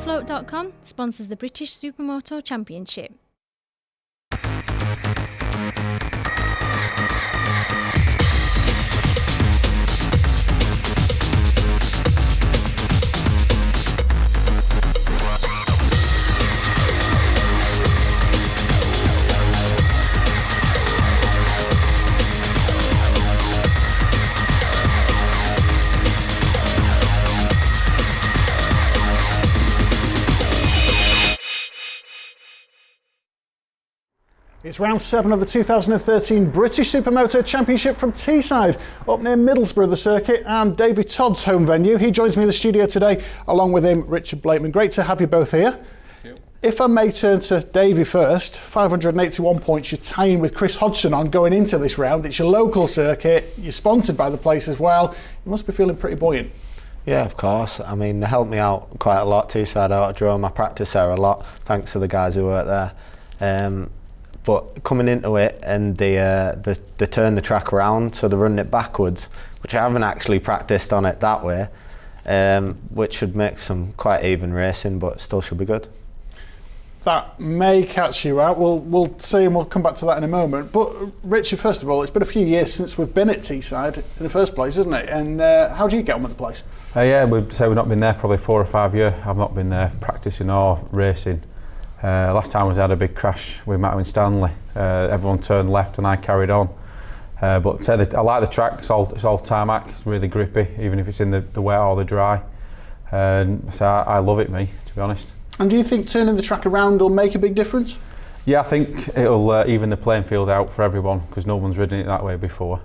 Superfloat.com sponsors the British Supermoto Championship. It's round 7 of the 2013 British Supermoto Championship from Teesside, up near Middlesbrough, the circuit, and Davey Todd's home venue. He joins me in the studio today, along with him, Richard Blyton. Great to have you both here. Thank you. If I may turn to Davey first, 581 points, you're tying with Chris Hodgson on going into this round. It's your local circuit, you're sponsored by the place as well. You must be feeling pretty buoyant. Yeah, of course. I mean, they helped me out quite a lot. Teesside Autodrome, I practice there a lot, thanks to the guys who work there. But coming into it and they turn the track around, so they're running it backwards, which I haven't actually practiced on it that way, which should make some quite even racing, but still should be good. That may catch you out. We'll see, and we'll come back to that in a moment. But Richard, first of all, it's been a few years since we've been at Teesside in the first place, isn't it? And how do you get on with the place? Yeah, we've not been there probably 4 or 5 years. I've not been there practicing or racing. Last time I had a big crash with Matthew Stanley. Everyone turned left and I carried on. But I like the track. It's all tarmac. It's really grippy, even if it's in the wet or the dry. So I love it, to be honest. And do you think turning the track around will make a big difference? Yeah, I think it'll even the playing field out for everyone, because no one's ridden it that way before.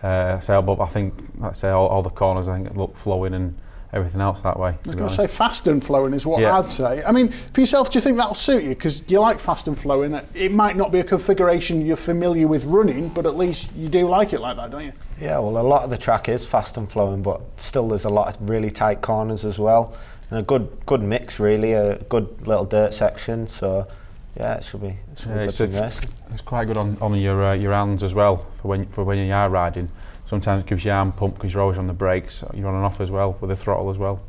But I think, let's say, all the corners, I think, look flowing and everything else that way. I was going to say fast and flowing is what Yeah. I'd say. I mean, for yourself, do you think that'll suit you? Because you like fast and flowing. It might not be a configuration you're familiar with running, but at least you do like it like that, don't you? Yeah, well, a lot of the track is fast and flowing, but still there's a lot of really tight corners as well, and a good mix, really, a good little dirt section. So yeah, it should be good for racing. It's quite good on your hands as well for when you are riding. Sometimes it gives you arm pump because you're always on the brakes. You're on and off as well with the throttle as well.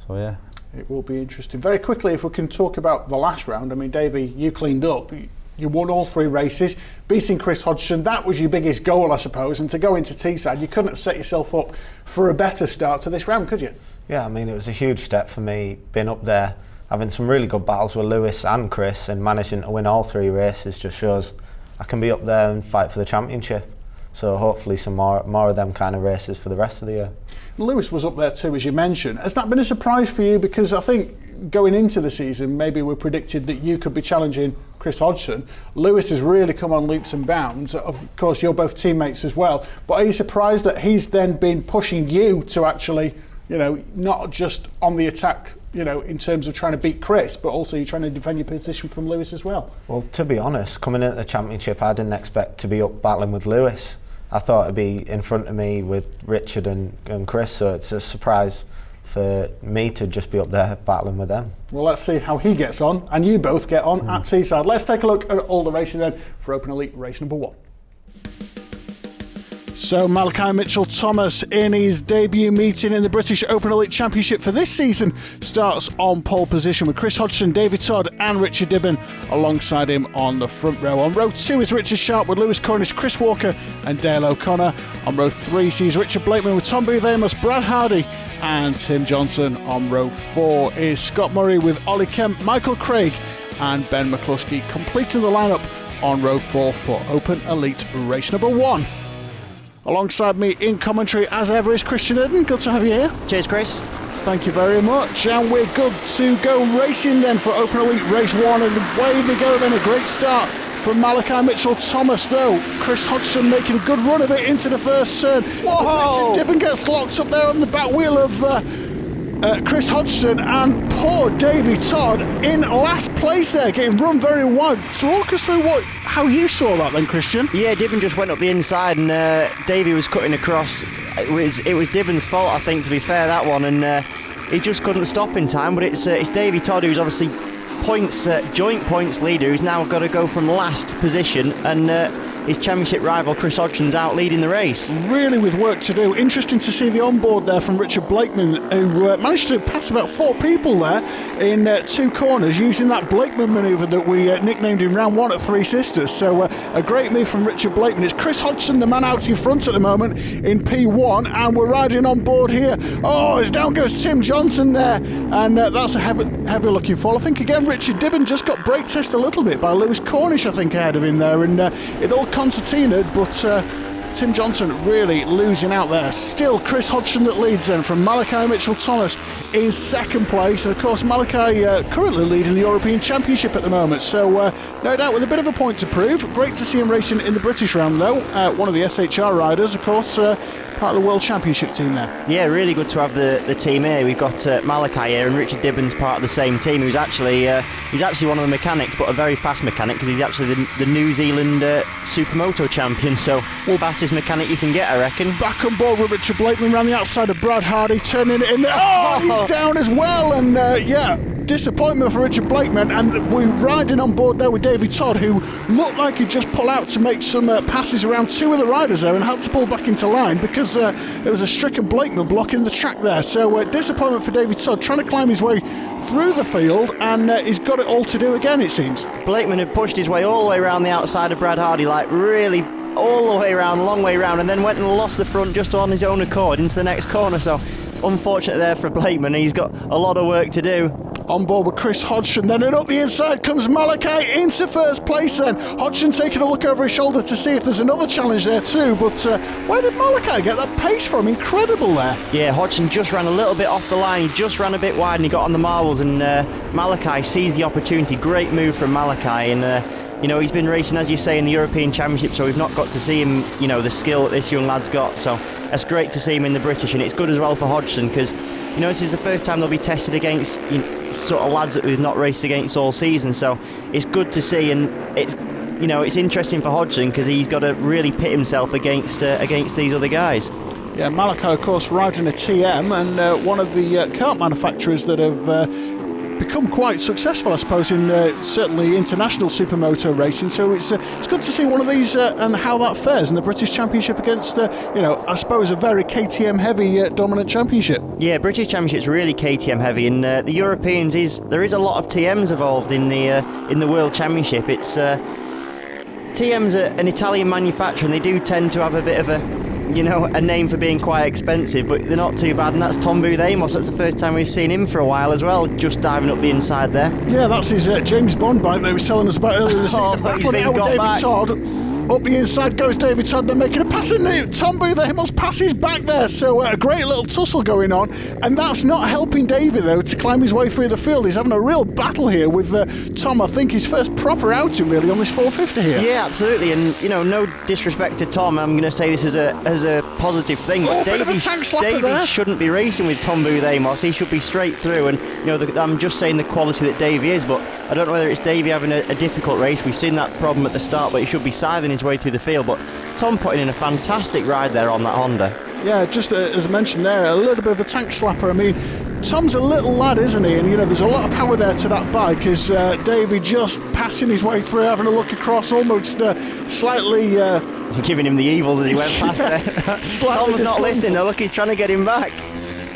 So yeah, it will be interesting. Very quickly, if we can talk about the last round. I mean, Davey, you cleaned up. You won all 3 races, beating Chris Hodgson. That was your biggest goal, I suppose. And to go into Teesside, you couldn't have set yourself up for a better start to this round, could you? Yeah, I mean, it was a huge step for me being up there, having some really good battles with Lewis and Chris, and managing to win all 3 races just shows I can be up there and fight for the championship. So hopefully some more of them kind of races for the rest of the year. Lewis was up there too, as you mentioned. Has that been a surprise for you? Because I think going into the season, maybe we predicted that you could be challenging Chris Hodgson. Lewis has really come on leaps and bounds. Of course, you're both teammates as well. But are you surprised that he's then been pushing you to actually, not just on the attack, in terms of trying to beat Chris, but also you're trying to defend your position from Lewis as well? Well, to be honest, coming into the championship, I didn't expect to be up battling with Lewis. I thought it'd be in front of me with Richard and Chris, so it's a surprise for me to just be up there battling with them. Well, let's see how he gets on, and you both get on at Teesside. Let's take a look at all the racing then for Open Elite race number 1. So Malachi Mitchell-Thomas, in his debut meeting in the British Open Elite Championship for this season, starts on pole position with Chris Hodgson, David Todd and Richard Dibben alongside him on the front row. On row 2 is Richard Sharp with Lewis Cornish, Chris Walker and Dale O'Connor. On row 3 sees Richard Blakeman with Tom Booth Amos, Brad Hardy and Tim Johnson. On row 4 is Scott Murray with Ollie Kemp, Michael Craig and Ben McCluskey, completing the lineup on row 4 for Open Elite race number 1. Alongside me in commentary, as ever, is Christian Eden. Good to have you here. Cheers, Chris. Thank you very much. And we're good to go racing then for Open Elite Race 1. And the way they go then, a great start from Malachi Mitchell-Thomas, though. Chris Hodgson making a good run of it into the first turn. Whoa! Richard Dibben gets locked up there on the back wheel of Chris Hodgson, and poor Davey Todd in last place there, getting run very wide. So walk us through how you saw that then, Christian. Yeah, Dibben just went up the inside and Davey was cutting across. It was Dibben's fault, I think, to be fair, that one, and he just couldn't stop in time. But it's Davey Todd who's obviously joint points leader, who's now got to go from last position and his championship rival Chris Hodgson's out leading the race. Really with work to do. Interesting to see the onboard there from Richard Blakeman, who managed to pass about 4 people there in 2 corners using that Blakeman manoeuvre that we nicknamed in round 1 at Three Sisters. So a great move from Richard Blakeman. It's Chris Hodgson, the man out in front at the moment in P1, and we're riding on board here. Oh, as down goes Tim Johnson there, and that's a heavy looking fall. I think again Richard Dibben just got brake tested a little bit by Lewis Cornish, I think, ahead of him there, and it all concertinaed, but Tim Johnson really losing out there. Still Chris Hodgson that leads then from Malachi Mitchell-Thomas in second place, and of course Malachi currently leading the European Championship at the moment, so no doubt with a bit of a point to prove. Great to see him racing in the British round though, one of the SHR riders, of course, part of the World Championship team there. Yeah, really good to have the team here. We've got Malachi here, and Richard Dibben's part of the same team. He's actually one of the mechanics, but a very fast mechanic, because he's actually the New Zealand Supermoto champion, so fastest mechanic you can get, I reckon. Back on board with Richard Blakeman around the outside of Brad Hardy, turning it in there. Oh, he's down as well, and disappointment for Richard Blakeman, and we're riding on board there with Davey Todd, who looked like he'd just pull out to make some passes around 2 of the riders there and had to pull back into line because there was a stricken Blakeman blocking the track there. So disappointment for Davey Todd, trying to climb his way through the field, and he's got it all to do again, it seems. Blakeman had pushed his way all the way around the outside of Brad Hardy, like really all the way around, long way around, and then went and lost the front just on his own accord into the next corner. So unfortunate there for Blakeman, he's got a lot of work to do. On board with Chris Hodgson, then and up the inside comes Malachi into first place then. Hodgson taking a look over his shoulder to see if there's another challenge there too, but where did Malachi get that pace from? Incredible there. Yeah, Hodgson just ran a little bit off the line, he just ran a bit wide and he got on the marbles, and Malachi sees the opportunity. Great move from Malachi, and he's been racing, as you say, in the European Championship, so we've not got to see him, the skill that this young lad's got, so it's great to see him in the British, and it's good as well for Hodgson, because this is the first time they'll be tested against sort of lads that we've not raced against all season, so it's good to see, and it's interesting for Hodgson because he's got to really pit himself against these other guys. Yeah, Malachi, of course, riding a TM, and one of the kart manufacturers that have become quite successful, I suppose, in certainly international supermoto racing. So it's good to see one of these and how that fares in the British Championship against, I suppose, a very KTM heavy dominant championship. Yeah, British Championship's really KTM heavy, and the Europeans there is a lot of TMs involved in the World Championship. It's TM's an Italian manufacturer, and they do tend to have a bit of a name for being quite expensive, but they're not too bad, and that's Tom Booth Amos. That's the first time we've seen him for a while as well, just diving up the inside there. Yeah, that's his James Bond bike that he was telling us about earlier this season. He's been got back. Todd. Up the inside goes David Todd, they're making a pass, and Tom Booth Amos passes back there, so a great little tussle going on, and that's not helping David though to climb his way through the field. He's having a real battle here with Tom. I think his first proper outing really on this 450 here. Yeah, absolutely, and no disrespect to Tom, I'm going to say this as a positive thing, but Davey shouldn't be racing with Tom Booth Amos. He should be straight through, and I'm just saying the quality that Davey is, but I don't know whether it's Davey having a difficult race. We've seen that problem at the start, but he should be scything his way through the field, but Tom putting in a fantastic ride there on that Honda. Yeah, just as I mentioned there, a little bit of a tank slapper. I mean, Tom's a little lad, isn't he? And there's a lot of power there to that bike. As Davey just passing his way through, having a look across, almost slightly giving him the evils as he went past there. Tom's not listening though. Look, he's trying to get him back.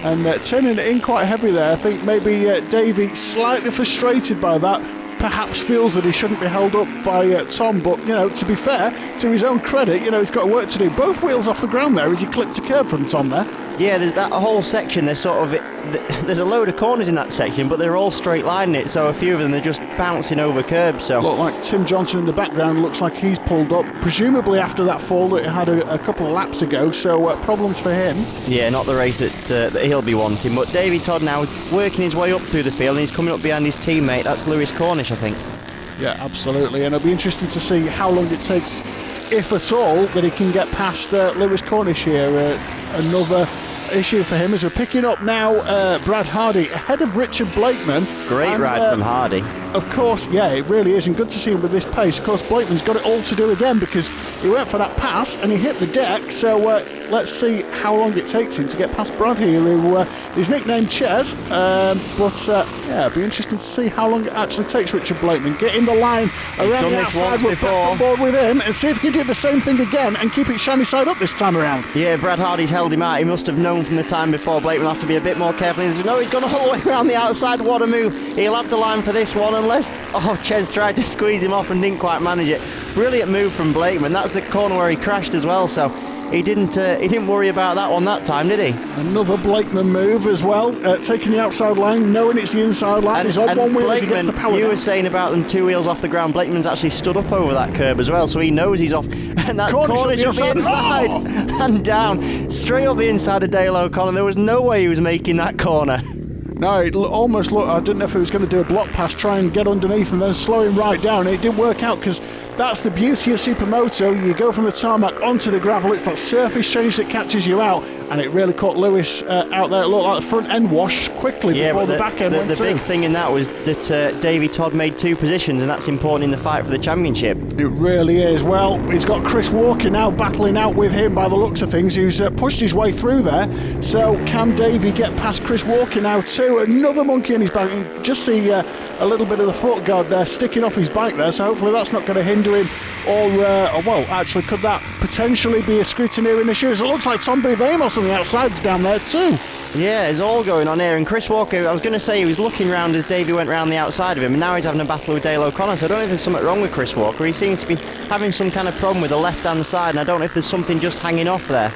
And turning it in quite heavy there. I think maybe Davey, slightly frustrated by that, perhaps feels that he shouldn't be held up by Tom, but to be fair, to his own credit, he's got work to do. Both wheels off the ground there as he clipped a curb from Tom there. Yeah, there's that whole section, there's a load of corners in that section, but they're all straight lining it, so a few of them they're just bouncing over curbs. So look like Tim Johnson in the background looks like he's pulled up, presumably after that fall that he had a couple of laps ago, so problems for him. Yeah, not the race that he'll be wanting, but Davey Todd now is working his way up through the field, and he's coming up behind his teammate, that's Lewis Cornish, I think. Yeah, absolutely, and it'll be interesting to see how long it takes, if at all, that he can get past Lewis Cornish here. Another issue for him as we're picking up now Brad Hardy ahead of Richard Blakeman. Great ride from Hardy. of course, yeah, it really is, and good to see him with this pace. Of course, Blyton's got it all to do again because he went for that pass and he hit the deck, so let's see how long it takes him to get past Brad here, who is nicknamed Ches, yeah, it'll be interesting to see how long it actually takes Richard Blyton. Get in the line around the outside, we're back on board with him, and see if he can do the same thing again and keep it shiny side up this time around. Yeah, Brad Hardy's held him out. He must have known from the time before. Blyton will have to be a bit more careful. No, he's gone all the way around the outside. What a move. He'll have the line for this one unless Ches tried to squeeze him off and didn't quite manage it. Brilliant move from Blyton. That's the corner where he crashed as well, so he didn't worry about that one that time, did he? Another Blakeman move as well, taking the outside line, knowing it's the inside line. He's on one wheel as he gets the power. You were saying about them 2 wheels off the ground. Blakeman's actually stood up over that curb as well, so he knows he's off. And that's corner shot the inside and down, straight up the inside of Dale O'Connor. There was no way he was making that corner. No, it almost looked, I didn't know if he was going to do a block pass, try and get underneath and then slow him right down. It didn't work out because that's the beauty of Supermoto. You go from the tarmac onto the gravel, it's that surface change that catches you out, and it really caught Lewis out there. It looked like the front end washed quickly before the back end went The big too. thing in that was that Davey Todd made 2 positions, and that's important in the fight for the championship. It really is. Well, he's got Chris Walker now battling out with him by the looks of things, who's pushed his way through there. So can Davey get past Chris Walker now too? Another monkey in his back. You can just see a little bit of the foot guard there sticking off his bike there, so hopefully that's not going to hinder him. Well, actually, could that potentially be a scrutineer in the shoes? It looks like Tom Booth Amos on the outside's down there too. Yeah, it's all going on here, and Chris Walker, I was going to say he was looking round as Davey went round the outside of him, and now he's having a battle with Dale O'Connor, so I don't know if there's something wrong with Chris Walker. He seems to be having some kind of problem with the left-hand side, and I don't know if there's something just hanging off there.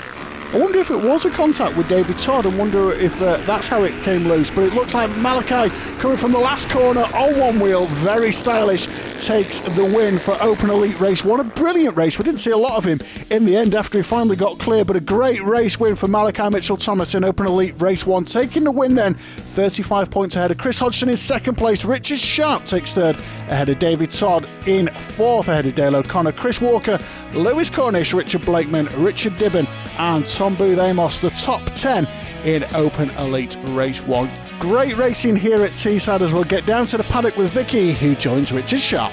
I wonder if it was a contact with David Todd, and wonder if that's how it came loose. But it looks like Malachi, coming from the last corner on one wheel, very stylish, takes the win for Open Elite Race 1. A brilliant race. We didn't see a lot of him in the end after he finally got clear, but a great race win for Malachi Mitchell-Thomas in Open Elite Race 1. Taking the win then, 35 points ahead of Chris Hodgson in second place. Richard Sharp takes third ahead of David Todd in fourth ahead of Dale O'Connor. Chris Walker, Lewis Cornish, Richard Blakeman, Richard Dibben and Tom Booth Amos, the top 10 in Open Elite Race 1. Great racing here at Teesside as we'll get down to the paddock with Vicky, who joins Richard Sharp.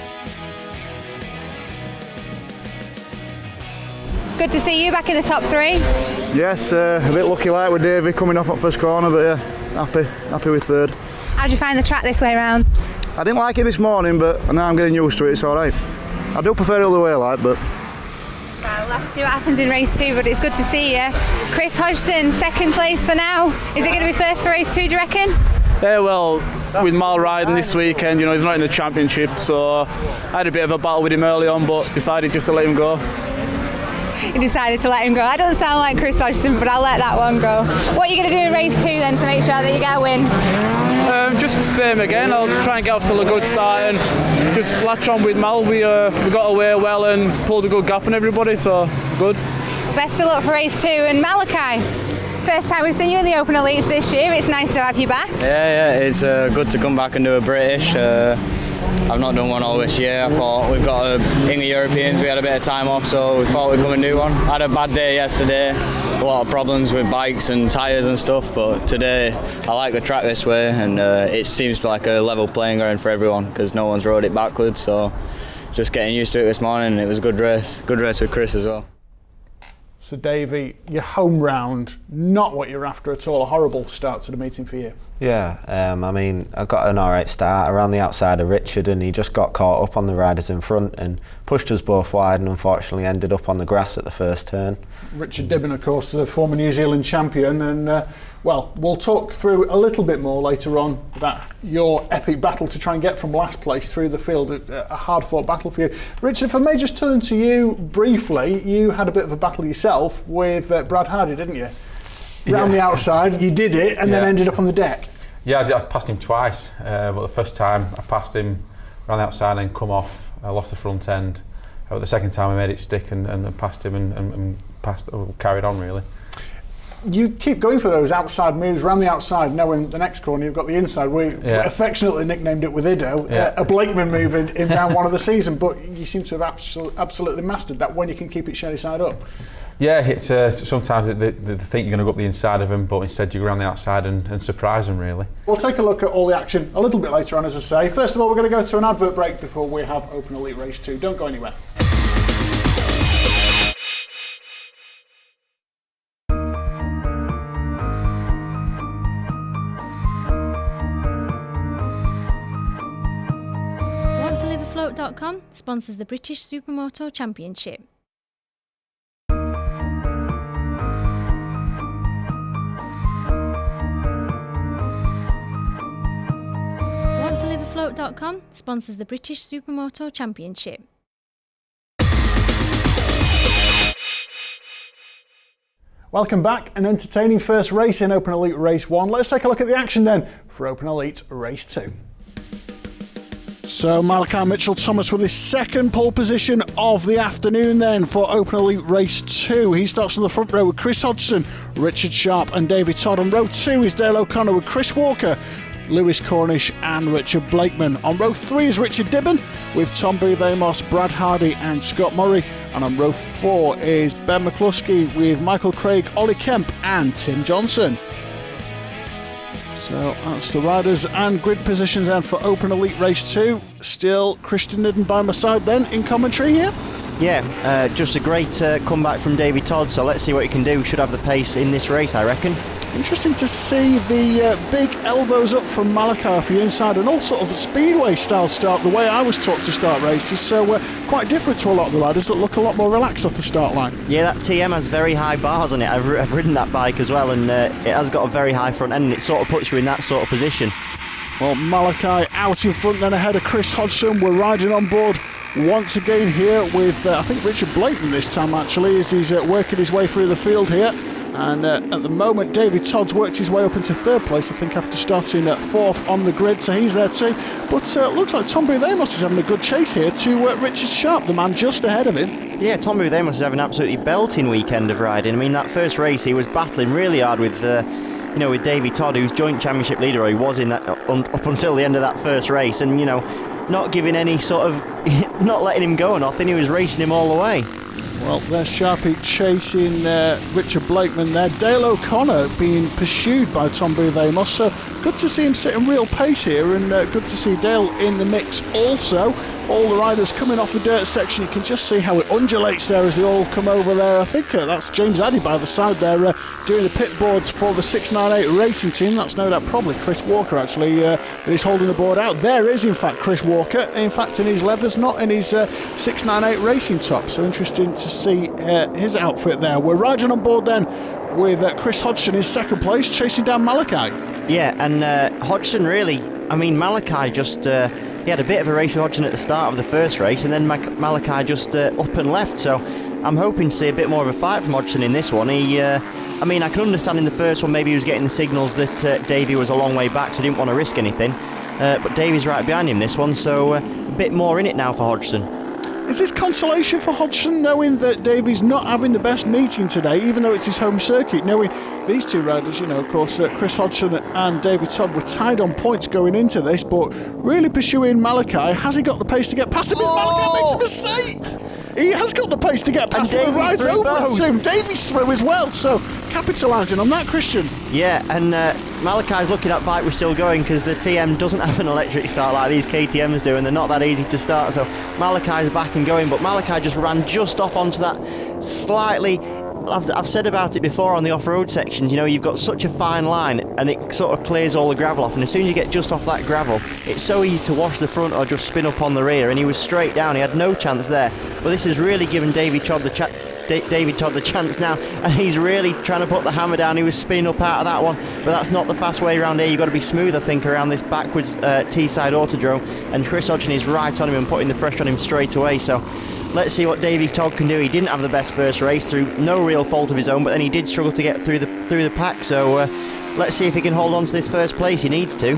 Good to see you back in the top 3. Yes, a bit lucky like with Davey coming off at first corner, but yeah, happy with third. How'd you find the track this way round? I didn't like it this morning, but now I'm getting used to it, it's alright. I do prefer it the other way, but... Well, we'll have to see what happens in race 2, but it's good to see you. Chris Hodgson, second place for now. Is it going to be first for race 2, do you reckon? Yeah, well, with Mal riding this weekend, he's not in the championship, so I had a bit of a battle with him early on, but decided just to let him go. You decided to let him go. That doesn't sound like Chris Hodgson, but I'll let that one go. What are you going to do in race 2 then to make sure that you get a win? Just the same again. I'll try and get off to a good start and just latch on with Mal. We got away well and pulled a good gap on everybody, so good. Best of luck for race 2. And Malachi, first time we've seen you in the Open Elites this year. It's nice to have you back. Yeah, it's good to come back and do a British. I've not done one all this year. I thought we've got in the Europeans, we had a bit of time off, so we thought we'd come and do one. I had a bad day yesterday, a lot of problems with bikes and tyres and stuff, but today I like the track this way, and it seems like a level playing ground for everyone because no one's rode it backwards, so just getting used to it this morning. It was a good race with Chris as well. So Davey, your home round, not what you're after at all. A horrible start to the meeting for you. Yeah, I mean, I got an alright start around the outside of Richard, and he just got caught up on the riders in front and pushed us both wide, and unfortunately ended up on the grass at the first turn. Richard Dibben, of course, the former New Zealand champion, and well, we'll talk through a little bit more later on about your epic battle to try and get from last place through the field, a hard-fought battle for you. Richard, if I may just turn to you briefly, you had a bit of a battle yourself with Brad Hardy, didn't you? Round the outside, you did it, and then ended up on the deck. Yeah, I passed him twice, but the first time I passed him around the outside and come off, I lost the front end. The second time I made it stick and passed him and carried on really. you keep going for those outside moves, around the outside, knowing the next corner you've got the inside. We affectionately nicknamed it with Ido, a Blakeman move in round 1 of the season, but you seem to have absolutely mastered that when you can keep it shady side up. Yeah, it's sometimes they think you're going to go up the inside of them, but instead you go around the outside and surprise them, really. We'll take a look at all the action a little bit later on, as I say. First of all, we're going to go to an advert break before we have Open Elite Race 2. Don't go anywhere. OneToLiveAfloat.com sponsors the British Supermoto Championship. OneToLiveAfloat.com sponsors the British Supermoto Championship. Welcome back. An entertaining first race in Open Elite Race 1. Let's take a look at the action then for Open Elite Race 2. So Malachi Mitchell-Thomas with his second pole position of the afternoon then for Open Elite Race 2. He starts on the front row with Chris Hodgson, Richard Sharp and David Todd. On row 2 is Dale O'Connor with Chris Walker, Lewis Cornish and Richard Blakeman. On row 3 is Richard Dibben with Tom Booth Amos, Brad Hardy and Scott Murray. And on row 4 is Ben McCluskey with Michael Craig, Ollie Kemp and Tim Johnson. So that's the riders and grid positions then for Open Elite Race 2. Still Christian Nidden by my side then in commentary here. Yeah, just a great comeback from David Todd, so let's see what he can do. Should have the pace in this race, I reckon. Interesting to see the big elbows up from Malachi for the inside, and all sort of a speedway style start, the way I was taught to start races, so quite different to a lot of the riders that look a lot more relaxed off the start line. Yeah, that TM has very high bars on it. I've ridden that bike as well, and it has got a very high front end, and it sort of puts you in that sort of position. Well, Malachi out in front then ahead of Chris Hodgson. We're riding on board once again here with I think Richard Blyton this time actually, as he's working his way through the field here. And at the moment, David Todd's worked his way up into third place, I think, after starting at fourth on the grid, so he's there too. But looks like Tom Booth Amos is having a good chase here to Richard Sharp, the man just ahead of him. Yeah, Tom Booth Amos is having an absolutely belting weekend of riding. I mean, that first race, he was battling really hard with with David Todd, who's joint championship leader, or he was in that up until the end of that first race, and not giving any sort of, not letting him go or nothing. He was racing him all the way. Well, there's Sharpie chasing Richard Blakeman there. Dale O'Connor being pursued by Tom Booth Amos, so good to see him sitting real pace here, and good to see Dale in the mix also. All the riders coming off the dirt section, you can just see how it undulates there as they all come over there. I think that's James Addy by the side there doing the pit boards for the 698 racing team. That's no doubt probably Chris Walker actually that is holding the board out. There is in fact Chris Walker, in fact in his leathers, not in his 698 racing top, so interesting to see his outfit there. We're riding on board then with Chris Hodgson in second place, chasing down Malachi. Yeah, and Hodgson really, I mean, Malachi just, he had a bit of a race with Hodgson at the start of the first race, and then Malachi just up and left, so I'm hoping to see a bit more of a fight from Hodgson in this one. I mean, I can understand in the first one maybe he was getting the signals that Davey was a long way back, so he didn't want to risk anything, but Davey's right behind him this one, so a bit more in it now for Hodgson. Is this consolation for Hodgson, knowing that Davey's not having the best meeting today, even though it's his home circuit, knowing these two riders, of course, Chris Hodgson and David Todd were tied on points going into this, but really pursuing Malachi. Has he got the pace to get past him? Malachi makes a mistake! He has got the pace to get past him, right over to him. Davey's through as well, so capitalising on that, Christian. Yeah, and Malachi's lucky that bike was still going, because the TM doesn't have an electric start like these KTMs do, and they're not that easy to start, so Malachi's back and going, but Malachi just ran just off onto that slightly. I've said about it before on the off-road sections, you've got such a fine line and it sort of clears all the gravel off, and as soon as you get just off that gravel, it's so easy to wash the front or just spin up on the rear, and he was straight down, he had no chance there. But this has really given David Todd the chance now, and he's really trying to put the hammer down. He was spinning up out of that one, but that's not the fast way around here. You've got to be smooth, I think, around this backwards Teesside Autodrome, and Chris Hodgson is right on him and putting the pressure on him straight away, so let's see what Davy Todd can do. He didn't have the best first race through no real fault of his own, but then he did struggle to get through the pack. So let's see if he can hold on to this first place. He needs to.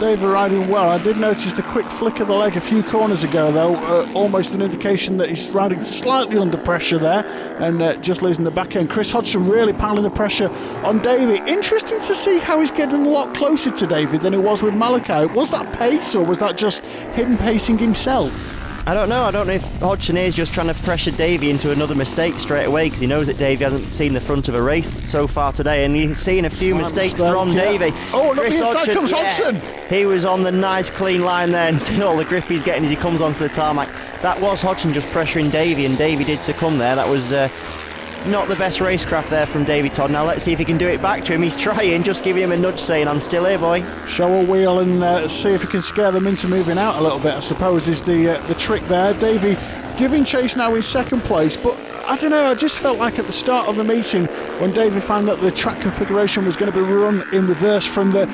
David riding well. I did notice the quick flick of the leg a few corners ago, though, almost an indication that he's riding slightly under pressure there and just losing the back end. Chris Hodgson really piling the pressure on Davy. Interesting to see how he's getting a lot closer to David than he was with Malachi. Was that pace, or was that just him pacing himself? I don't know if Hodgson is just trying to pressure Davy into another mistake straight away, because he knows that Davy hasn't seen the front of a race so far today, and he's seen a few mistakes from Davy. Oh, look, inside comes Hodgson. He was on the nice clean line there, and see all the grip he's getting as he comes onto the tarmac. That was Hodgson just pressuring Davy, and Davy did succumb there. That was not the best racecraft there from Davy Todd. Now let's see if he can do it back to him. He's trying, just giving him a nudge saying, I'm still here, boy. Show a wheel and see if he can scare them into moving out a little bit, I suppose, is the trick there. Davy giving chase now in second place, but I don't know, I just felt like at the start of the meeting when Davy found that the track configuration was going to be run in reverse from the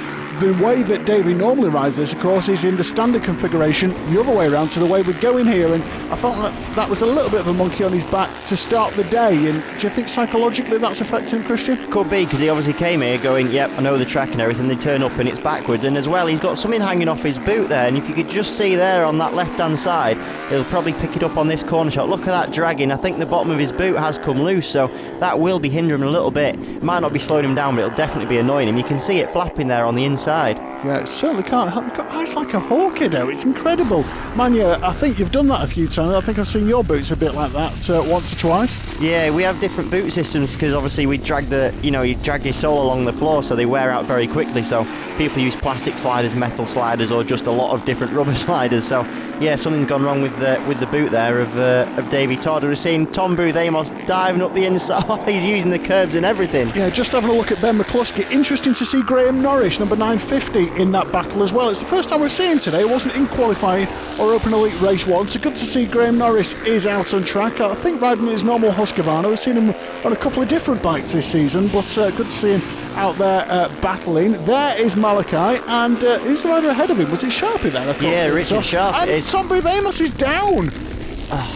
way that Davy normally rides this, of course, is in the standard configuration, the other way around to the way we go in here, and I felt like that was a little bit of a monkey on his back to start the day. And do you think psychologically that's affecting him, Christian? Could be, because he obviously came here going, yep, I know the track and everything. They turn up and it's backwards, and as well he's got something hanging off his boot there, and if you could just see there on that left hand side, he'll probably pick it up on this corner shot. Look at that dragging. I think the bottom of his boot has come loose, so that will be hindering him a little bit. It might not be slowing him down, but it'll definitely be annoying him. You can see it flapping there on the inside. Yeah, it certainly can't help. You've got eyes like a hawk, Edo. It's incredible. Manya, I think you've done that a few times. I think I've seen your boots a bit like that once or twice. Yeah, we have different boot systems, because obviously we drag you drag your sole along the floor, so they wear out very quickly. So people use plastic sliders, metal sliders, or just a lot of different rubber sliders. So yeah, something's gone wrong with the boot there of Davy Todd. We've seen Tom Booth Amos diving up the inside. He's using the curbs and everything. Yeah, just having a look at Ben McCluskey. Interesting to see Graham Norris, number 950, in that battle as well. It's the first time we've seen him today. It wasn't in qualifying or Open Elite Race 1, so good to see Graham Norris is out on track. I think riding his normal Husqvarna. We've seen him on a couple of different bikes this season, but good to see him out there battling. There is Malachi, and who's the rider ahead of him? Was it Sharpie then? Yeah, Richard Sharp. And Tom Booth Amos is down.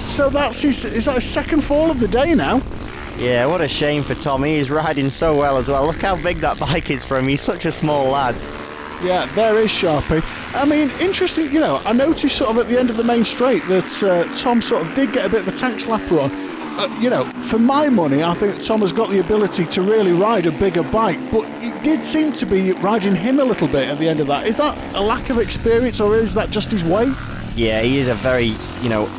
So that's is that his second fall of the day now? Yeah, what a shame for Tom. He's riding so well as well. Look how big that bike is for him. He's such a small lad. Yeah, there is Sharpie. I mean, interesting, I noticed sort of at the end of the main straight that Tom sort of did get a bit of a tank slapper on. For my money, I think Tom has got the ability to really ride a bigger bike, but it did seem to be riding him a little bit at the end of that. Is that a lack of experience, or is that just his weight? Yeah, he is a very,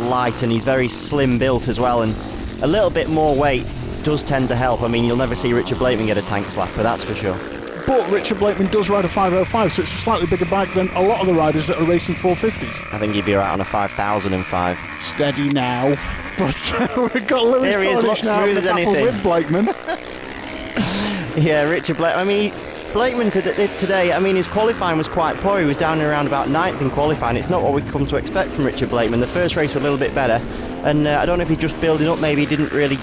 light, and he's very slim built as well, and a little bit more weight does tend to help. I mean, you'll never see Richard Blakeman get a tank slapper, that's for sure. But Richard Blakeman does ride a 505, so it's a slightly bigger bike than a lot of the riders that are racing 450s. I think he'd be right on a 5005. Steady now. But we've got Lewis Cornish now in the battle with Blakeman. Yeah, Richard Blakeman. I mean, Blakeman today, I mean, his qualifying was quite poor. He was down around about 9th in qualifying. It's not what we've come to expect from Richard Blakeman. The first race was a little bit better, and I don't know if he's just building up. Maybe he didn't really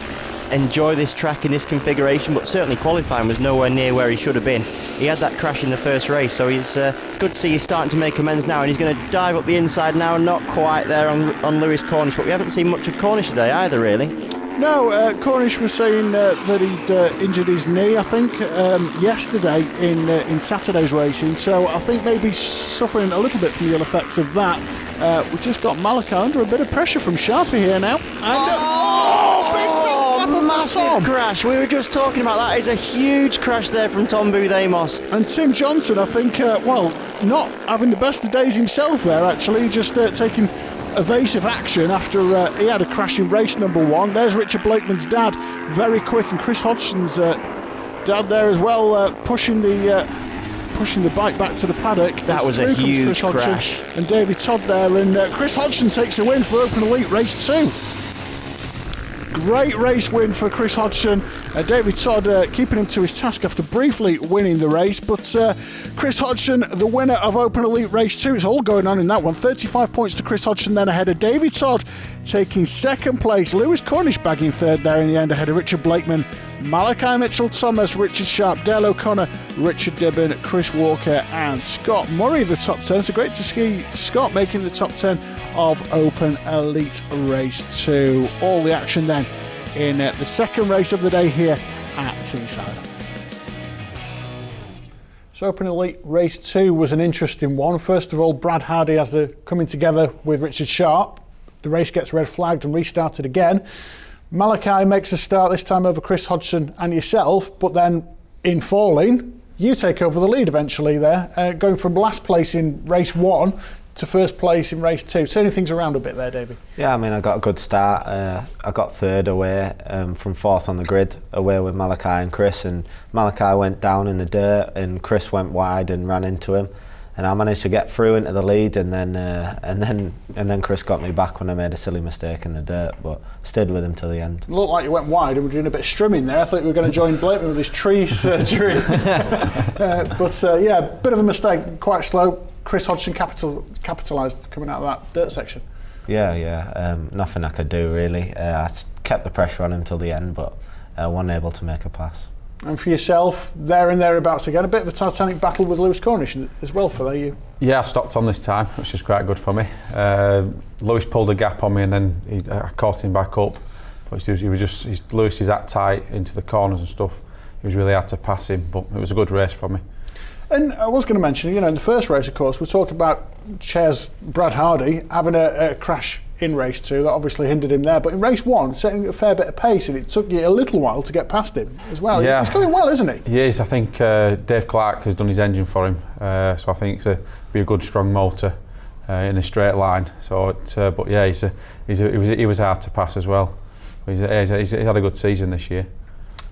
enjoy this track in this configuration, but certainly qualifying was nowhere near where he should have been. He had that crash in the first race, so it's good to see he's starting to make amends now, and he's going to dive up the inside now. Not quite there on Lewis Cornish, but we haven't seen much of Cornish today either, really. No, Cornish was saying that he'd injured his knee, I think, yesterday in Saturday's racing, so I think maybe suffering a little bit from the ill effects of that. We've just got Malachi under a bit of pressure from Sharpie here now. And, massive crash. We were just talking about that. It's a huge crash there from Tom Booth Amos. And Tim Johnson, I think, not having the best of days himself there, actually, just taking evasive action after he had a crash in race number 1. There's Richard Blakeman's dad, very quick, and Chris Hodgson's dad there as well, pushing the bike back to the paddock. That was a huge crash. And David Todd there, and Chris Hodgson takes the win for Open Elite Race 2. Great race win for Chris Hodgson. David Todd keeping him to his task after briefly winning the race. But Chris Hodgson, the winner of Open Elite Race 2. It's all going on in that one. 35 points to Chris Hodgson, then ahead of David Todd, taking second place. Lewis Cornish bagging third there in the end, ahead of Richard Blakeman, Malachi Mitchell-Thomas, Richard Sharp, Dale O'Connor, Richard Dibben, Chris Walker and Scott Murray, the top 10. So great to see Scott making the top 10 of Open Elite Race 2. All the action then in the second race of the day here at Teesside. So Open Elite Race 2 was an interesting one. First of all, Brad Hardy has the coming together with Richard Sharp. The race gets red flagged and restarted again. Malachi makes a start this time over Chris Hodgson and yourself, but then in falling, you take over the lead eventually there, going from last place in race 1 to first place in race 2. Turning things around a bit there, Davey. Yeah, I mean, I got a good start. I got third away from fourth on the grid, away with Malachi and Chris, and Malachi went down in the dirt and Chris went wide and ran into him. And I managed to get through into the lead, and then Chris got me back when I made a silly mistake in the dirt, but stayed with him till the end. It looked like you went wide and were doing a bit of strimming there. I thought you were going to join Blakeman with his tree surgery. Yeah, bit of a mistake, quite slow. Chris Hodgson capitalised coming out of that dirt section. Yeah, nothing I could do really. I kept the pressure on him till the end, but I wasn't able to make a pass. And for yourself, there and thereabouts again, a bit of a titanic battle with Lewis Cornish as well for you. Yeah, I stopped on this time, which is quite good for me. Lewis pulled a gap on me and then I caught him back up. But Lewis is that tight into the corners and stuff. It was really hard to pass him, but it was a good race for me. And I was going to mention, in the first race, of course, we talked about Chair's Brad Hardy having a crash in race 2 that obviously hindered him there, but in race 1 setting a fair bit of pace, and it took you a little while to get past him as well. Yeah. He's going well, isn't he? He is. I think Dave Clark has done his engine for him, so I think it's be a good strong motor in a straight line. So, but yeah, he was hard to pass as well. He's had a good season this year.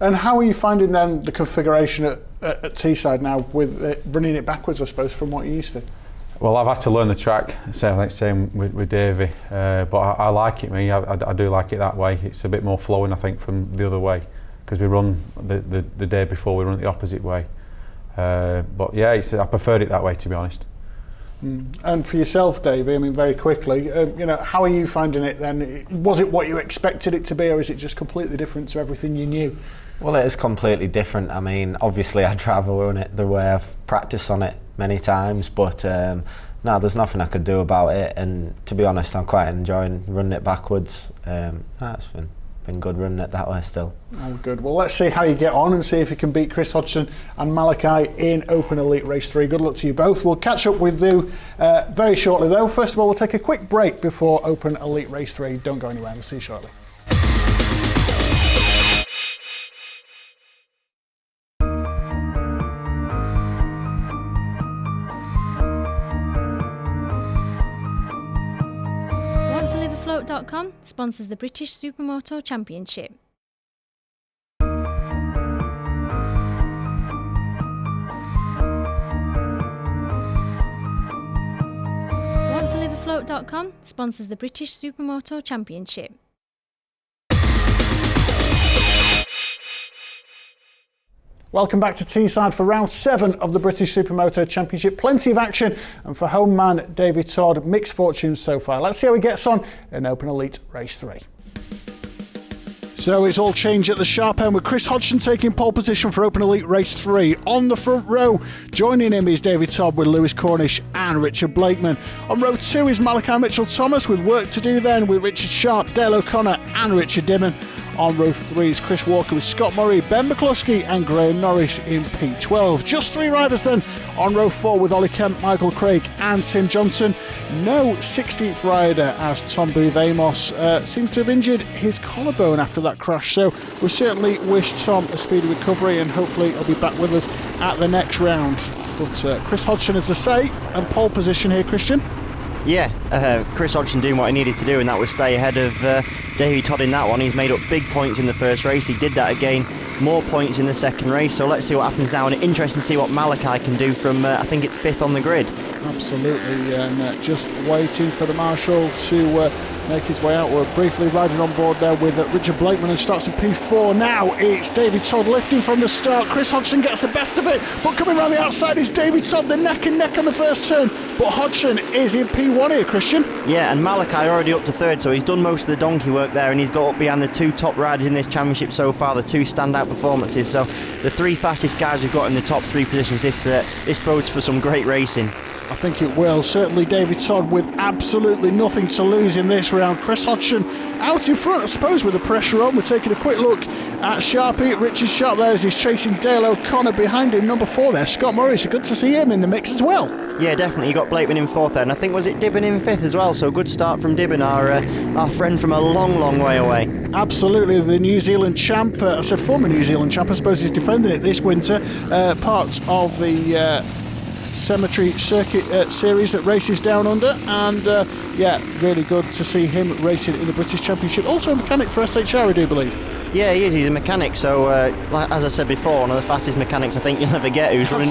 And how are you finding then the configuration at Teesside now with running it backwards, I suppose, from what you used to? Well, I've had to learn the track, same with Davey, but I like it. I do like it that way. It's a bit more flowing, I think, from the other way, because we run the day before we run it the opposite way. But yeah, I preferred it that way, to be honest. And for yourself, Davey, I mean, very quickly, how are you finding it then? Was it what you expected it to be, or is it just completely different to everything you knew? Well, it is completely different. I mean, obviously I'd rather run it the way I've practiced on it many times, but no, there's nothing I could do about it, and to be honest, I'm quite enjoying running it backwards. It's been good running it that way still. Oh, good. Well, let's see how you get on and see if you can beat Chris Hodgson and Malachi in Open Elite Race 3. Good luck to you both. We'll catch up with you very shortly though. First of all, we'll take a quick break before Open Elite Race 3. Don't go anywhere, we'll see you shortly. Float.com sponsors the British Supermoto Championship. WantToLiveAFloat.com sponsors the British Supermoto Championship. Welcome back to Teesside for round 7 of the British Supermoto Championship. Plenty of action, and for home man David Todd, mixed fortunes so far. Let's see how he gets on in Open Elite Race 3. So it's all changed at the sharp end with Chris Hodgson taking pole position for Open Elite Race 3. On the front row, joining him is David Todd with Lewis Cornish and Richard Blakeman. On row 2 is Malachi Mitchell-Thomas with work to do then with Richard Sharp, Dale O'Connor and Richard Dibben. On row 3 is Chris Walker with Scott Murray, Ben McCluskey and Graham Norris in P12. Just 3 riders then on row 4 with Ollie Kemp, Michael Craig and Tim Johnson. No 16th rider as Tom Booth-Amos seems to have injured his collarbone after that crash. So we certainly wish Tom a speedy recovery and hopefully he'll be back with us at the next round. But Chris Hodgson, as I say, and pole position here, Christian. Yeah, Chris Hodgson doing what he needed to do, and that was stay ahead of Davey Todd in that one. He's made up big points in the first race. He did that again, more points in the second race. So let's see what happens now, and interesting to see what Malachi can do from, I think it's 5th on the grid. Absolutely, and just waiting for the marshal to make his way out. We're briefly riding on board there with Richard Blyton and starts in P4. Now it's David Todd lifting from the start. Chris Hodgson gets the best of it, but coming around the outside is David Todd. They're neck and neck on the first turn, but Hodgson is in P1 here, Christian. Yeah, and Malachi already up to third, so he's done most of the donkey work there, and he's got up behind the two top riders in this championship so far, the two standout performances. So the three fastest guys we've got in the top three positions, this bodes for some great racing. I think it will. Certainly David Todd with absolutely nothing to lose in this round. Chris Hodgson out in front, I suppose, with the pressure on. We're taking a quick look at Sharpie. Richard Sharp there as he's chasing Dale O'Connor behind him. Number 4 there, Scott Murray. So good to see him in the mix as well. Yeah, definitely. You got Blakeman in 4th there, and I think, was it Dibben in 5th as well? So good start from Dibben, our friend from a long, long way away. Absolutely, the New Zealand champ. I said former New Zealand champ. I suppose he's defending it this winter. Part of the Cemetery Circuit series that races down under, and really good to see him racing in the British Championship. Also a mechanic for SHR, I do believe. Yeah, he is. He's a mechanic. So, as I said before, one of the fastest mechanics I think you'll ever get. Who's running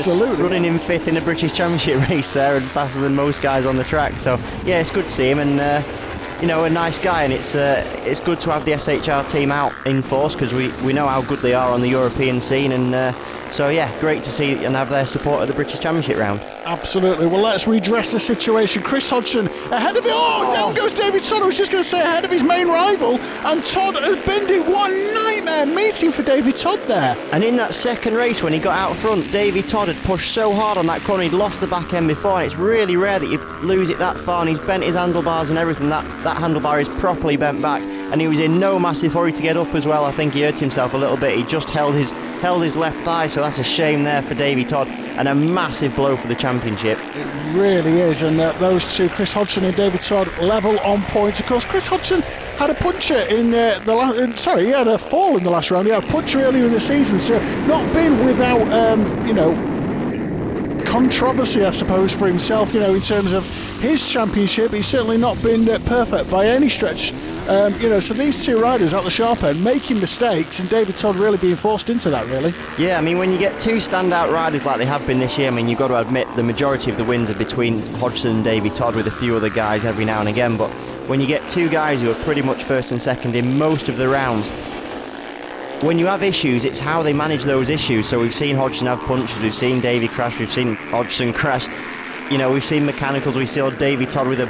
in 5th in a British Championship race there, and faster than most guys on the track. So, yeah, it's good to see him, and a nice guy. And it's good to have the SHR team out in force, because we know how good they are on the European scene, and so yeah, great to see and have their support at the British Championship round. Absolutely. Well, let's redress the situation. Chris Hodgson ahead of it. Down goes David Todd. I was just going to say ahead of his main rival, and Todd has been doing one nightmare meeting for David Todd there. And in that second race, when he got out front, David Todd had pushed so hard on that corner, he'd lost the back end before, and it's really rare that you lose it that far, and he's bent his handlebars and everything. That handlebar is properly bent back, and he was in no massive hurry to get up as well. I think he hurt himself a little bit. He just held his left thigh, so that's a shame there for David Todd, and a massive blow for the championship. It really is, and those two, Chris Hodgson and David Todd, level on points. Of course, Chris Hodgson had a puncture in he had a fall in the last round. He had a puncture earlier in the season, so not been without controversy, I suppose, for himself, in terms of his championship. He's certainly not been perfect by any stretch. So these two riders at the sharp end making mistakes, and David Todd really being forced into that, really. Yeah, I mean, when you get two standout riders like they have been this year, I mean, you've got to admit the majority of the wins are between Hodgson and David Todd, with a few other guys every now and again, but when you get two guys who are pretty much first and second in most of the rounds, when you have issues, it's how they manage those issues. So we've seen Hodgson have punches, we've seen Davey crash, we've seen Hodgson crash. We've seen mechanicals. We saw David Todd with a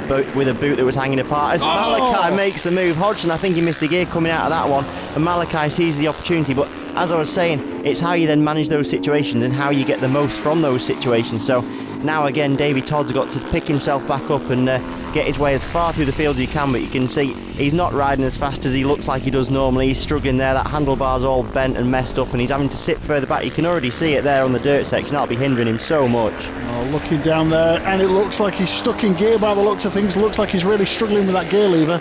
boot that was hanging apart. As Malachi makes the move, Hodgson, I think he missed a gear coming out of that one, and Malachi sees the opportunity. But as I was saying, it's how you then manage those situations and how you get the most from those situations. So now again, David Todd's got to pick himself back up and get his way as far through the field as he can, but you can see he's not riding as fast as he looks like he does normally. He's struggling there. That handlebar's all bent and messed up, and he's having to sit further back. You can already see it there on the dirt section. That'll be hindering him so much. Looking down there, and it looks like he's stuck in gear by the looks of things. Looks like he's really struggling with that gear lever.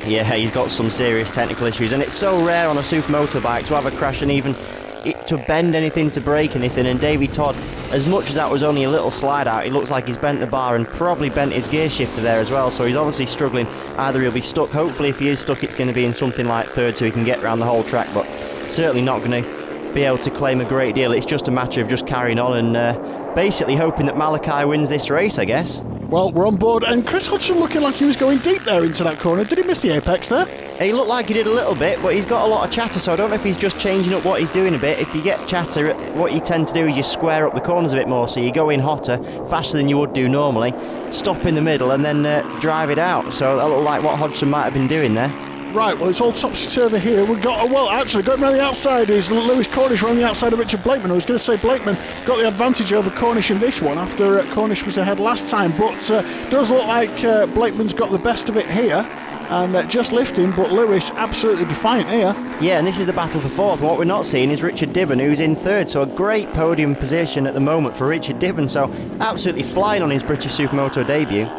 Yeah, he's got some serious technical issues, and it's so rare on a supermoto bike to have a crash and even to bend anything, to break anything. And David Todd, as much as that was only a little slide out, it looks like he's bent the bar and probably bent his gear shifter there as well, so he's obviously struggling. Either he'll be stuck, hopefully if he is stuck it's going to be in something like third so he can get around the whole track, but certainly not going to be able to claim a great deal. It's just a matter of just carrying on and basically hoping that Malachi wins this race, I guess. Well, we're on board, and Chris Hodgson looking like he was going deep there into that corner. Did he miss the apex there? He looked like he did a little bit, but he's got a lot of chatter, so I don't know if he's just changing up what he's doing a bit. If you get chatter, what you tend to do is you square up the corners a bit more, so you go in hotter, faster than you would do normally, stop in the middle and then drive it out. So that looked like what Hodgson might have been doing there. Right, well, it's all topsy-turvy here. We've got, going around the outside is Lewis Cornish around the outside of Richard Blyton. I was going to say Blyton got the advantage over Cornish in this one after Cornish was ahead last time, but does look like Blyton's got the best of it here and just lifting, but Lewis absolutely defiant here. Yeah, and this is the battle for fourth. What we're not seeing is Richard Dibben, who's in third, so a great podium position at the moment for Richard Dibben, so absolutely flying on his British Supermoto debut.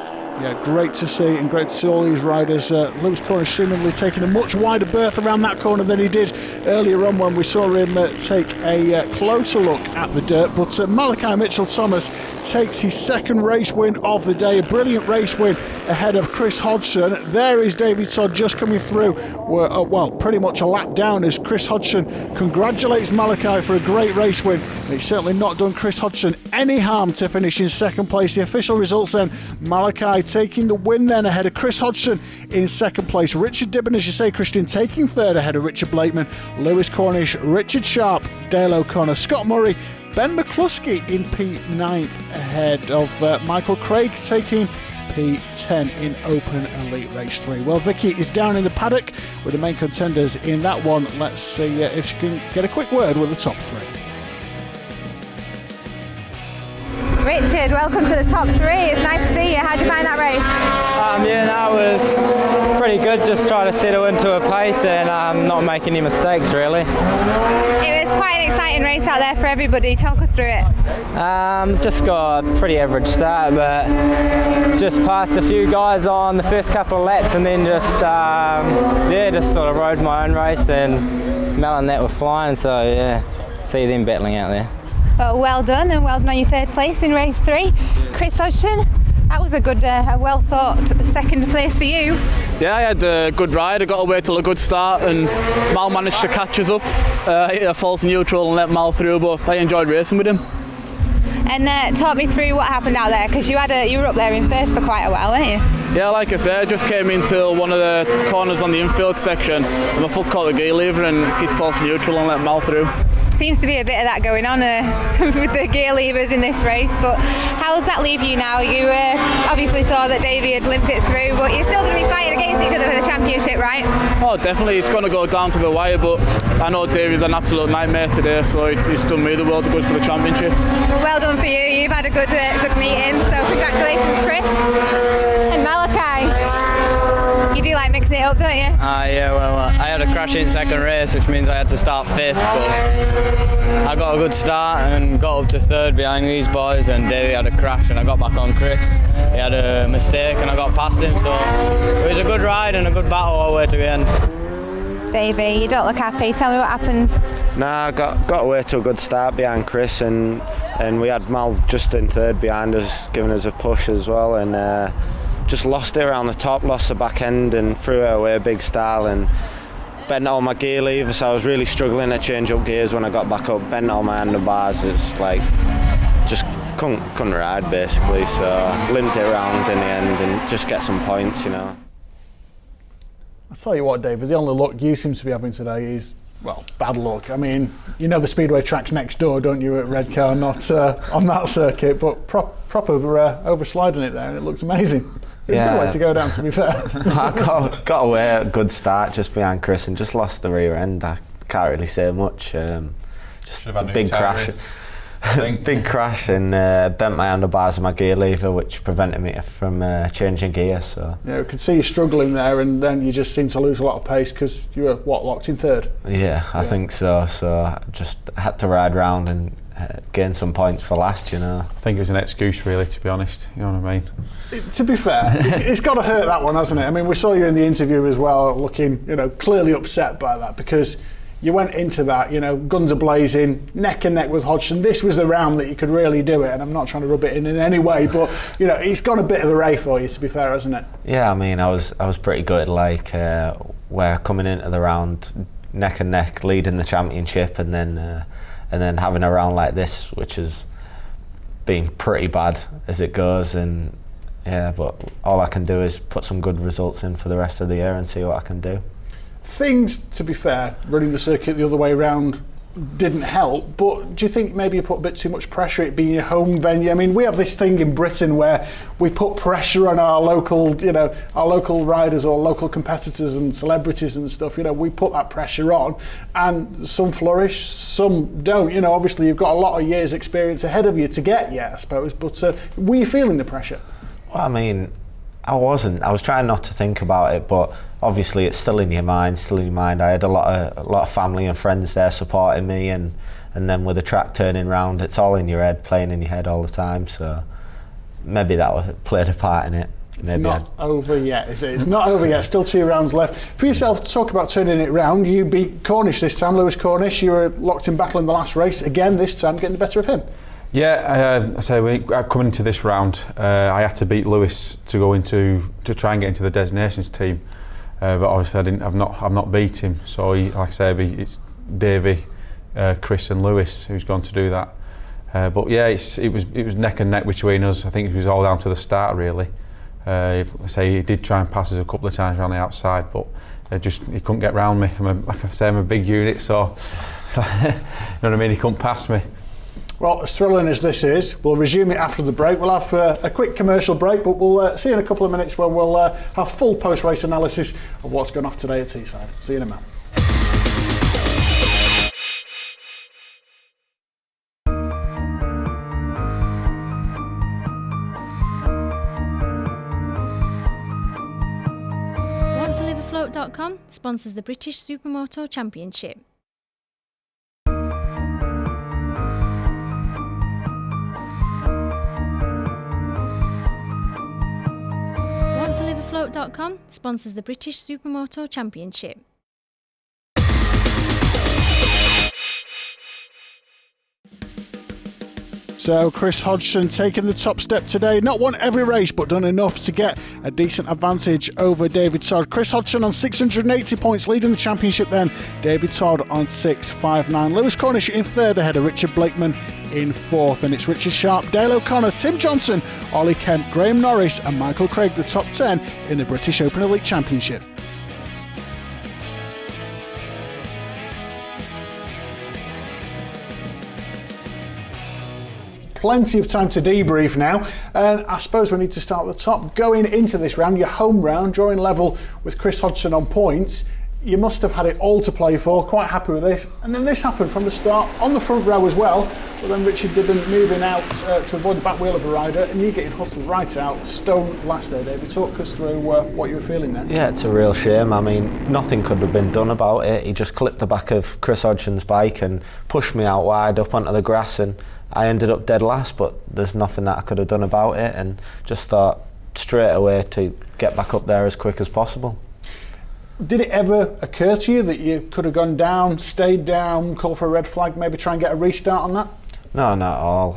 Yeah, great to see, and great to see all these riders. Lewis Cornish seemingly taking a much wider berth around that corner than he did earlier on when we saw him take a closer look at the dirt. But Malachi Mitchell-Thomas takes his second race win of the day, a brilliant race win ahead of Chris Hodgson. There is David Todd just coming through, pretty much a lap down as Chris Hodgson congratulates Malachi for a great race win. And it's certainly not done Chris Hodgson any harm to finish in second place. The official results then, Malachi taking the win then ahead of Chris Hodgson in second place. Richard Dibben, as you say, Christian, taking third ahead of Richard Blakeman, Lewis Cornish, Richard Sharp, Dale O'Connor, Scott Murray, Ben McCluskey in P9 ahead of Michael Craig taking P10 in Open Elite Race 3. Well, Vicky is down in the paddock with the main contenders in that one. Let's see if she can get a quick word with the top three. Richard, welcome to the top three. It's nice to see you. How'd you find that race? Yeah, that was pretty good. Just trying to settle into a pace and not make any mistakes, really. It was quite an exciting race out there for everybody. Talk us through it. Just got a pretty average start, but just passed a few guys on the first couple of laps, and then just sort of rode my own race, and Mel and that were flying. So yeah, see them battling out there. Well done, and well done on your third place in race 3. Chris Hodgson, that was a good, well thought second place for you. Yeah, I had a good ride. I got away till a good start, and Mal managed to catch us up. Hit a false neutral and let Mal through, but I enjoyed racing with him. And talk me through what happened out there, because you were up there in first for quite a while, weren't you? Yeah, like I said, I just came into one of the corners on the infield section, and my foot caught the gear lever and hit false neutral and let Mal through. Seems to be a bit of that going on with the gear levers in this race, but how does that leave you now? You obviously saw that Davey had limped it through, but you're still going to be fighting against each other for the championship, right? Oh, definitely. It's going to go down to the wire, but I know Davey's an absolute nightmare today, so it's done me the world of good for the championship. Well done for you. You've had a good meeting, so congratulations, Chris. And Malachi, you do like mixing it up, don't you? Yeah, well, I had a crash in second race, which means I had to start 5th, but I got a good start and got up to 3rd behind these boys, and Davey had a crash and I got back on Chris. He had a mistake and I got past him, so it was a good ride and a good battle all the way to the end. Davey, you don't look happy. Tell me what happened. Nah, I got away to a good start behind Chris, and we had Mal just in 3rd behind us, giving us a push as well, and just lost it around the top, lost the back end and threw it away big style, and bent all my gear levers, so I was really struggling to change up gears when I got back up, bent all my handlebars. It's like just couldn't ride basically, so limped it around in the end and just get some points, you know. I'll tell you what, David, the only luck you seem to be having today is, well, bad luck. I mean, you know the speedway track's next door, don't you, at Redcar, not on that circuit, but proper oversliding it there, and it looks amazing. There's no way to go down, to be fair. I got away at a good start just behind Chris and just lost the rear end. I can't really say much. Just a big crash. Big crash, and bent my handlebars and my gear lever, which prevented me from changing gear. So yeah, we could see you struggling there, and then you just seemed to lose a lot of pace because you were locked in 3rd. Yeah, I think so. So I just had to ride round and gain some points for last, you know. I think it was an excuse, really, to be honest. You know what I mean? To be fair, it's got to hurt, that one, hasn't it? I mean, we saw you in the interview as well, looking, clearly upset by that, because you went into that, guns are blazing, neck and neck with Hodgson. This was the round that you could really do it, and I'm not trying to rub it in any way, but it's got a bit of a ray for you, to be fair, hasn't it? Yeah, I mean, I was pretty good. Like where coming into the round, neck and neck, leading the championship, and then having a round like this, which has been pretty bad as it goes, and yeah, but all I can do is put some good results in for the rest of the year and see what I can do. Things, to be fair, running the circuit the other way around didn't help, but do you think maybe you put a bit too much pressure, it being your home venue? I mean, we have this thing in Britain where we put pressure on our local riders or local competitors and celebrities and stuff. We put that pressure on, and some flourish, some don't. Obviously you've got a lot of years experience ahead of you to get I suppose, but were you feeling the pressure? Well, I mean, I wasn't. I was trying not to think about it, but obviously it's still in your mind. I had a lot of family and friends there supporting me, and then with the track turning round, it's all in your head, playing in your head all the time. So maybe that played a part in it. It's not over yet, is it? It's not over yet. Still 2 rounds left. For yourself, talk about turning it round. You beat Cornish this time, Lewis Cornish. You were locked in battle in the last race again. This time, getting the better of him. Yeah, I say coming into this round, I had to beat Lewis to try and get into the designations team, but obviously I've not beat him. So like I say, it's Davey, Chris and Lewis who's gone to do that. But yeah, it was neck and neck between us. I think it was all down to the start really. Say he did try and pass us a couple of times around the outside, but he couldn't get round me. Like I say, I'm a big unit, so you know what I mean. He couldn't pass me. Well, as thrilling as this is, we'll resume it after the break. We'll have a quick commercial break, but we'll see you in a couple of minutes when we'll have full post-race analysis of what's gone off today at Teesside. See you in a minute. OneToLiveAfloat.com sponsors the British Supermoto Championship. OneToLiveAfloat.com sponsors the British Supermoto Championship. So Chris Hodgson taking the top step today. Not won every race, but done enough to get a decent advantage over David Todd. Chris Hodgson on 680 points, leading the championship then. David Todd on 659. Lewis Cornish in third ahead of Richard Blakeman in fourth. And it's Richard Sharp, Dale O'Connor, Tim Johnson, Ollie Kemp, Graham Norris and Michael Craig, the top 10 in the British Open Elite Championship. Plenty of time to debrief now, and I suppose we need to start at the top. Going into this round, your home round, drawing level with Chris Hodgson on points, you must have had it all to play for, quite happy with this. And then this happened from the start, on the front row as well, but then Richard Dibben moving out to avoid the back wheel of a rider, and you getting hustled right out, stone last there, David. Talk us through what you were feeling there. Yeah, it's a real shame. I mean, nothing could have been done about it. He just clipped the back of Chris Hodgson's bike and pushed me out wide up onto the grass, and I ended up dead last, but there's nothing that I could have done about it, and just thought straight away to get back up there as quick as possible. Did it ever occur to you that you could have gone down, stayed down, call for a red flag, maybe try and get a restart on that? No, not at all.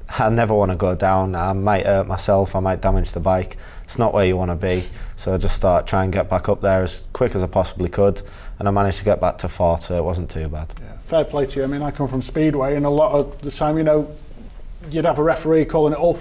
I never want to go down. I might hurt myself, I might damage the bike. It's not where you want to be. So I just thought try and get back up there as quick as I possibly could, and I managed to get back to fourth, so it wasn't too bad. Yeah, fair play to you. I mean, I come from Speedway, and a lot of the time, you'd have a referee calling it all,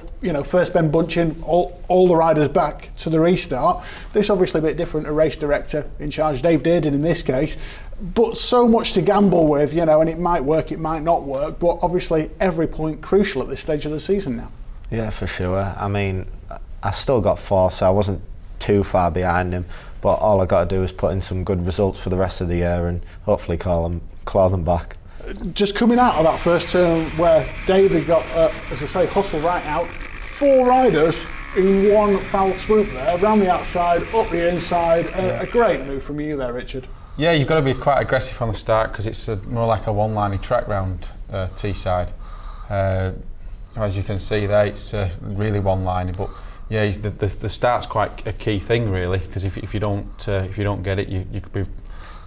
first bend bunching, all the riders back to the restart. This obviously a bit different, a race director in charge, Dave Dearden in this case, but so much to gamble with, and it might work, it might not work, but obviously every point crucial at this stage of the season now. Yeah, for sure. I mean, I still got fourth, so I wasn't too far behind him, but all I got to do is put in some good results for the rest of the year and hopefully claw them back. Just coming out of that first turn where David got, as I say, hustled right out, 4 riders in one foul swoop there, around the outside, up the inside, a great move from you there, Richard. Yeah, you've got to be quite aggressive on the start because it's more like a one-liney track round Teesside. As you can see there, it's really one-liney, but yeah, the start's quite a key thing really, because if you don't get it, you could be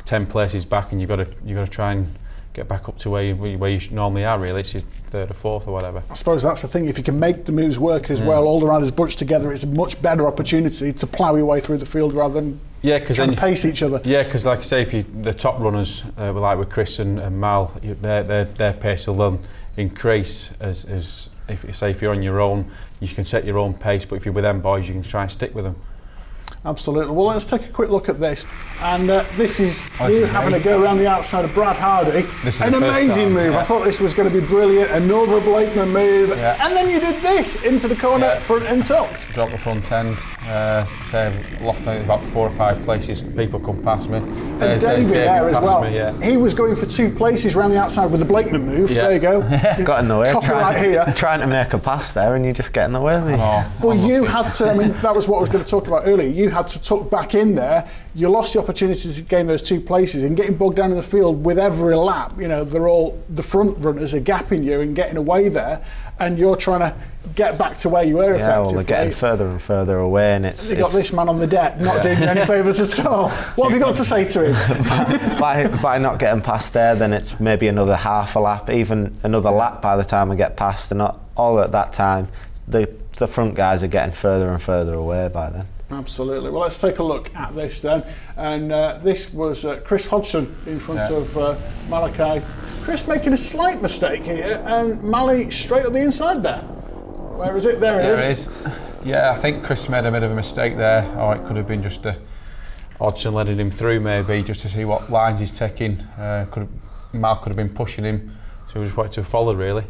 10 places back, and you've got to try and get back up to where you normally are really. It's your third or fourth or whatever. I suppose that's the thing, if you can make the moves work as well, all the riders bunched together, it's a much better opportunity to plough your way through the field rather than trying to pace each other. Yeah, because like I say, if the top runners, like with Chris and Mal, their pace will then increase as if you're on your own, you can set your own pace, but if you're with them boys, you can try and stick with them. Absolutely. Well, let's take a quick look at this. And this is you having a go around the outside of Brad Hardy. An amazing move. Yeah. I thought this was going to be brilliant. Another Blakeman move. Yeah. And then you did this into the corner, front end tucked. Drop the front end. Lost about 4 or 5 places. People come past me. And David there as well. Me, yeah. He was going for 2 places around the outside with the Blakeman move. Yeah. There you go. Got in the way. Right here. Trying to make a pass there, and you just get in the way of me. Well, you had to. I mean, that was what I was going to talk about earlier. You had to tuck back in there. You lost the opportunity to gain those 2 places, and getting bogged down in the field with every lap. They're all the front runners are gapping you and getting away there, and you're trying to get back to where you were. Yeah, well, they're getting further and further away, and you got this man on the deck, not doing you any favours at all. What have you got to say to him? by not getting past there, then it's maybe another half a lap, even another lap by the time I get past, and not all at that time. The front guys are getting further and further away by then. Absolutely. Well, let's take a look at this then. And this was Chris Hodgson in front of Malachi. Chris making a slight mistake here, and Mally straight up the inside there. Where is it? There it is. Yeah, I think Chris made a bit of a mistake there, or it could have been just Hodgson letting him through maybe, just to see what lines he's taking. Mal could have been pushing him, so we just wanted to follow really.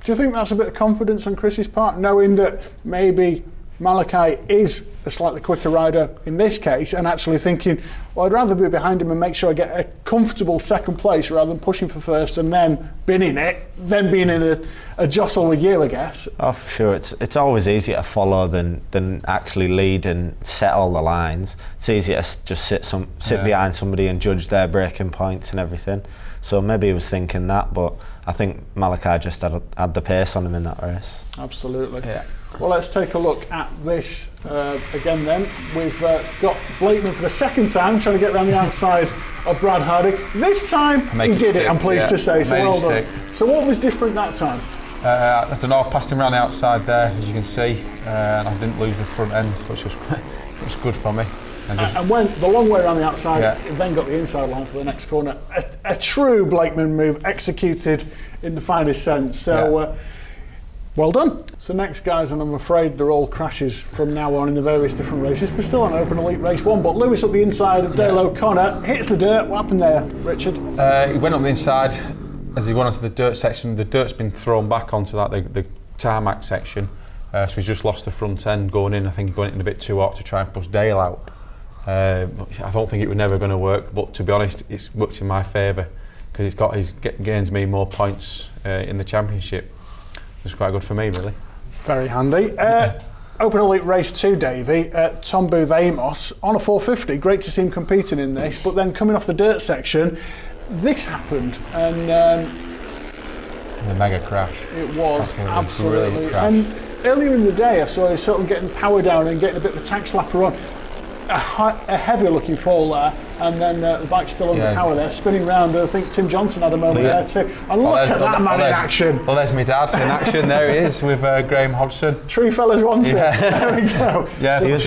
Do you think that's a bit of confidence on Chris's part, knowing that maybe Malachi is a slightly quicker rider in this case, and actually thinking, well, I'd rather be behind him and make sure I get a comfortable second place rather than pushing for first and then binning it, then being in a jostle with you, I guess? Oh, for sure. It's always easier to follow than actually lead and set all the lines. It's easier to just sit behind somebody and judge their braking points and everything. So maybe he was thinking that, but I think Malachi just had the pace on him in that race. Absolutely. Yeah. Well, let's take a look at this again then. We've got Blyton for the second time trying to get around the outside of Brad Hardy. This time he did it, I'm pleased to say, so well done. So what was different that time? I don't know, I passed him around the outside there, as you can see, and I didn't lose the front end, which was good for me. And went the long way around the outside, then got the inside line for the next corner. A true Blakeman move, executed in the finest sense. So well done. So next, guys, and I'm afraid they're all crashes from now on in the various different races. We're still on Open Elite Race 1, but Lewis up the inside of Dale O'Connor, hits the dirt. What happened there, Richard? He went up the inside. As he went onto the dirt section, the dirt's been thrown back onto the tarmac section, so he's just lost the front end going in. I think he went in a bit too hot to try and push Dale out. I don't think it was never going to work, but to be honest, it's worked in my favour because gains me more points in the championship. It's quite good for me, really. Very handy. Open Elite Race 2, Davey, Tom Booth Amos on a 450. Great to see him competing in this, but then coming off the dirt section, this happened, and a mega crash. It was absolutely. Crash. And earlier in the day, I saw him sort of getting the power down and getting a bit of a tag slapper on. A heavier looking fall there, and then the bike's still under power there, spinning round. I think Tim Johnson had a moment there too. And look at that man in action. Well, there's my dad in action. There he is with Graham Hodgson. True fellas want it. There we go. Yeah. He's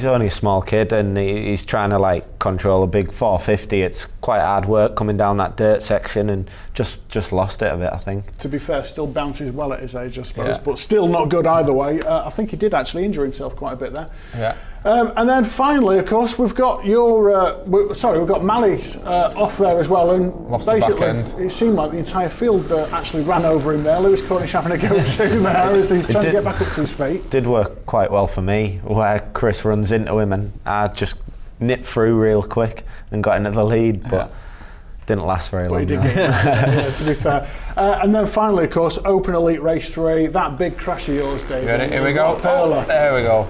only a small kid, and he's trying to control a big 450. It's quite hard work coming down that dirt section, and just lost it a bit, I think. To be fair, still bounces well at his age, I suppose, but still not good either way. I think he did actually injure himself quite a bit there. Yeah. And then finally, of course, we've got we've got Malley's off there as well, and lost basically the back end. It seemed like the entire field actually ran over him there. Lewis Cornish having a go too there as he's trying to get back up to his feet. Did work quite well for me, where Chris runs into him and I just nipped through real quick and got into the lead, but didn't last very long. He did get to be fair. And then finally, of course, Open Elite Race 3, that big crash of yours, Dave. Here we go. Oh, there we go.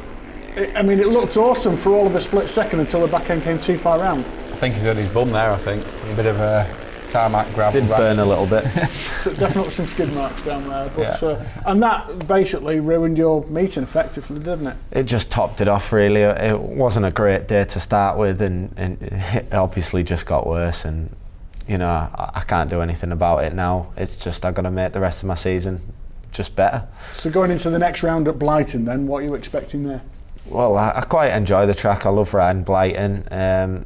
I mean, it looked awesome for all of a split second until the back end came too far round. I think he's hurt his bum there, I think. A bit of a tarmac gravel. Did burn a little bit. So definitely some skid marks down there. But, and that basically ruined your meeting effectively, didn't it? It just topped it off, really. It wasn't a great day to start with, and it obviously just got worse. And, I can't do anything about it now. It's just I've got to make the rest of my season just better. So going into the next round at Blyton then, what are you expecting there? Well, I quite enjoy the track. I love riding Blyton.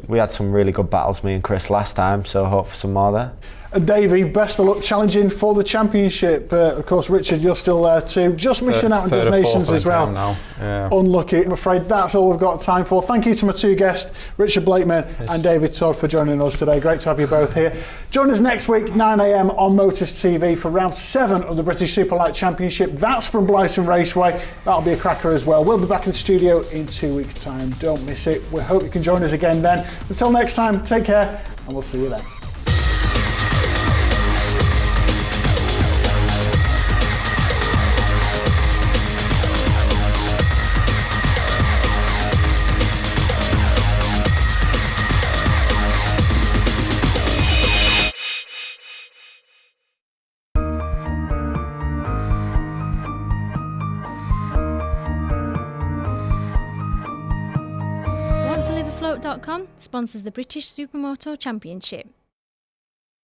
We had some really good battles, me and Chris, last time, so I hope for some more there. And Davey, best of luck challenging for the championship. Of course, Richard, you're still there too. Just missing out on Nations as well. Now. Yeah. Unlucky. I'm afraid that's all we've got time for. Thank you to my two guests, Richard Blakeman and David Todd, for joining us today. Great to have you both here. Join us next week, 9 a.m. on Motors TV for round 7 of the British Superlight Championship. That's from Blyton Raceway. That'll be a cracker as well. We'll be back in the studio in 2 weeks' time. Don't miss it. We hope you can join us again then. Until next time, take care, and we'll see you then. Float.com sponsors the British Supermoto Championship.